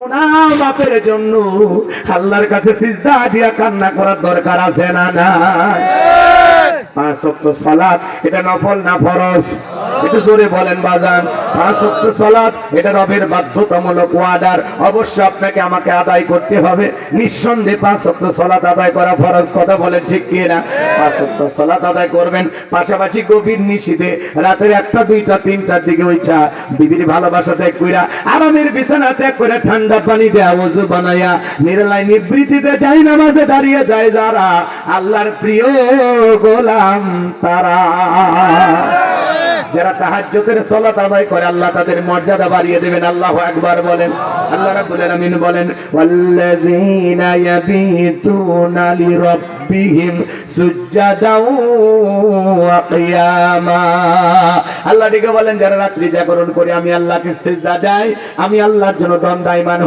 গুনাহ মাফের জন্য আল্লাহর কাছে সিজদা দিয়া কান্না করার দরকার আছে না? না। 5 ওয়াক্ত সালাত এটা নফল না ফরজ? একটু জোরে বলেন বাজান। 5 ওয়াক্ত সালাত এটা রবের বাধ্যতামূলক ওয়াদার, অবশ্যই আপনাকে আমাকে আদায় করতে হবে। নিঃসন্দেহে 5 ওয়াক্ত সালাত আদায় করা ফরজ, কথা বলেন ঠিক কি না? 5 ওয়াক্ত সালাত আদায় করবেন, পাশাপাশি গভীর নিশীথে রাতের 1টা 2টা 3টার দিকে ওইটা বিবির ভালোবাসা ত্যাগ কইরা আরামের বিছানা ত্যাগ করে ঠান্ডা পানি দেয়া ওযু বানায়া নিরালায় নিবৃত্তিতে যাই নামাজে দাঁড়িয়ে যায় যারা আল্লাহর প্রিয় গোলাম তারা। যারা তাহাজ্জুদের সালাত আদায় করে আল্লাহ তাদের মর্যাদা বাড়িয়ে দিবেন। আল্লাহু আকবার বলেন। আল্লাহ রাব্বুল আলামিন বলেন ওয়াল্লাযীনা ইয়াবিতুনা লিরাব্বিহিম সুজদাও ওয়া কিয়ামা। আল্লাহ ডেকে বলেন যারা রাত্রি জাগরণ করে আমি আল্লাহকে সিজদা দেয়, আমি আল্লাহর জন্য দণ্ডায়মান